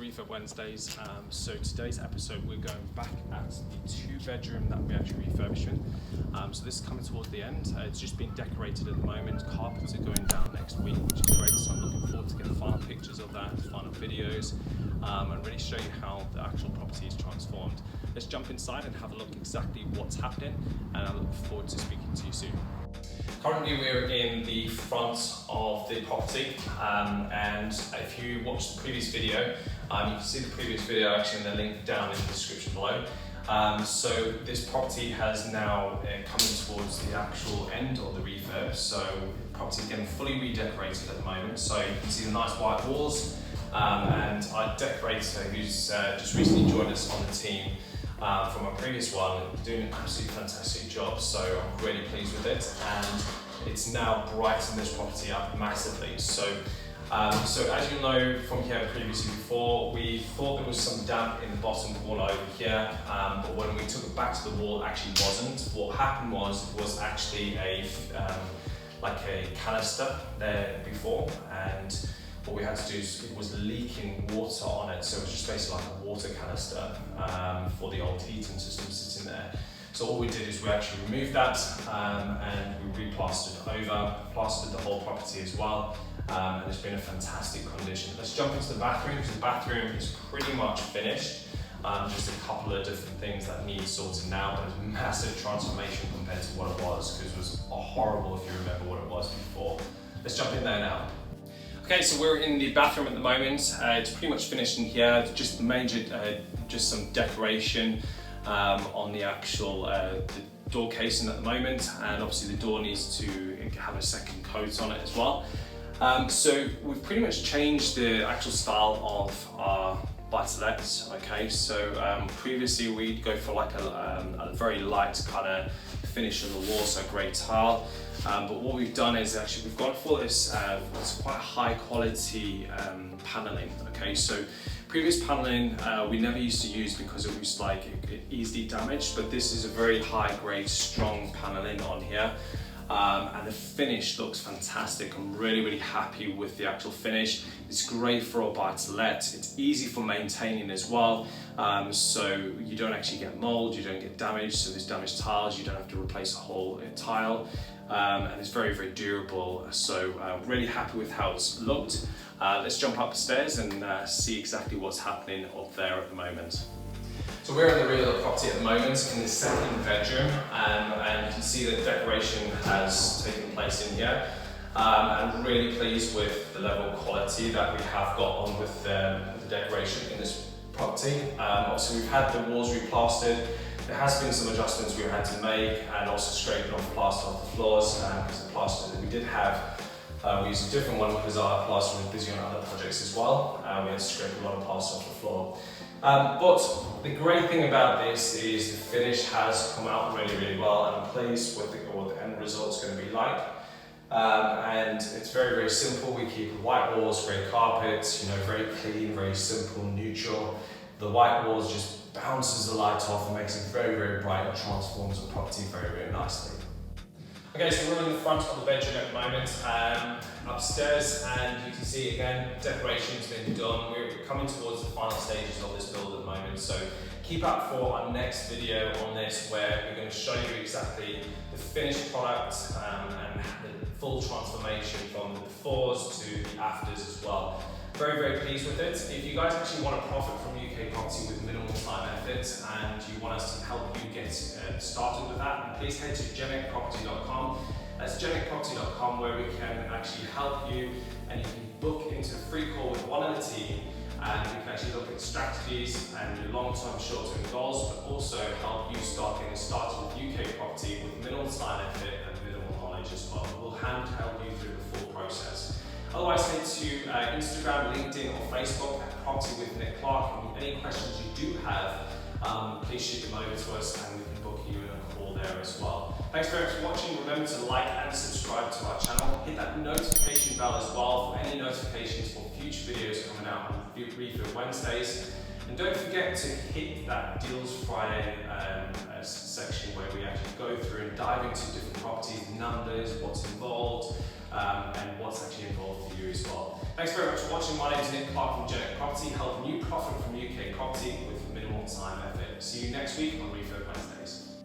Refurb Wednesdays. So today's episode we're going back at the 2-bedroom that we actually refurbished. So this is coming towards the end. It's just been decorated at the moment. Carpets are going down next week, which is great. So I'm looking forward to getting final pictures of that, final videos, and really show you how the actual property is transformed. Let's jump inside and have a look exactly what's happening, and I look forward to speaking to you soon. Currently we're in the front of the property, and if you watch the previous video, you can see the previous video actually in the link down in the description below. So this property has now coming towards the actual end of the refurb, so the property is getting fully redecorated at the moment. So you can see the nice white walls, and our decorator who's just recently joined us on the team from our previous one, doing an absolutely fantastic job, so I'm really pleased with it, and it's now brightened this property up massively. So as you know from here previously before, we thought there was some damp in the bottom corner over here, but when we took it back to the wall, it actually wasn't. What happened was it was actually like a canister there before, and what we had to do is it was leaking water on it, so it was just basically like a water canister for the old heating system sitting there. So all we did is we actually removed that and we replastered over, plastered the whole property as well, and it's been a fantastic condition. Let's jump into the bathroom, because the bathroom is pretty much finished. Just a couple of different things that need sorting now, but it's a massive transformation compared to what it was, because it was horrible if you remember what it was before. Let's jump in there now. Okay, so we're in the bathroom at the moment. It's pretty much finished in here. Just the major, just some decoration on the actual the door casing at the moment, and obviously the door needs to have a second coat on it as well. So we've pretty much changed the actual style of our buy-to-lets. Okay, so previously we'd go for like a very light kind of finish on the wall, so grey tile. But what we've done is actually we've gone for this it's quite high quality paneling. Okay, so previous paneling we never used to use because it was like it easily damaged, but this is a very high grade strong paneling on here, and the finish looks fantastic. I'm really happy with the actual finish. It's great for a buy-to-let. It's easy for maintaining as well, so you don't actually get mold, you don't get damage. So there's damaged tiles, you don't have to replace a whole tile. And it's very durable, so really happy with how it's looked. Let's jump upstairs and see exactly what's happening up there at the moment. So we're in the rear of the property at the moment, in the second bedroom, and you can see that decoration has taken place in here. I'm really pleased with the level of quality that we have got on with the decoration in this property. Obviously we've had the walls replastered. There has been some adjustments we've had to make, and also scraping off plaster off the floors, because the plaster that we did have, we used a different one because our plaster was busy on other projects as well. We had to scrape a lot of plaster off the floor. But the great thing about this is the finish has come out really well, and I'm pleased with what the end result's going to be like. And it's very simple. We keep white walls, grey carpets, you know, very clean, very simple, neutral. The white walls just bounces the light off and makes it very bright and transforms the property very nicely. Okay, so we're in the front of the bedroom at the moment, upstairs, and you can see again, decoration's been done. We're coming towards the final stages of this build at the moment, so keep up for our next video on this, where we're going to show you exactly the finished product and the full transformation from the befores to the afters as well. Very pleased with it. If you guys actually want to profit from UK property with minimal time effort, and you want us to help you get started with that, please head to jenicproperty.com. That's jenicproperty.com, where we can actually help you, and you can book into a free call with one of the team, and we can actually look at strategies and your long-term, short-term goals, but also help you start getting started with UK property with minimal time effort and minimal knowledge as well. We'll help you through the full process. Otherwise, head to Instagram, LinkedIn or Facebook at Property with Nic Clark. And any questions you do have, please shoot them over to us, and we can book you in a call there as well. Thanks very much for watching. Remember to like and subscribe to our channel. Hit that notification bell as well for any notifications for future videos coming out on Refurb Wednesdays. And don't forget to hit that Deals Friday section, where we actually go through and dive into different properties, the numbers, what's involved, and what's actually involved for you as well. Thanks very much for watching. My name is Nic Clark from Jenic Property, helping you profit from UK property with minimal time effort. See you next week on Refurb Wednesdays.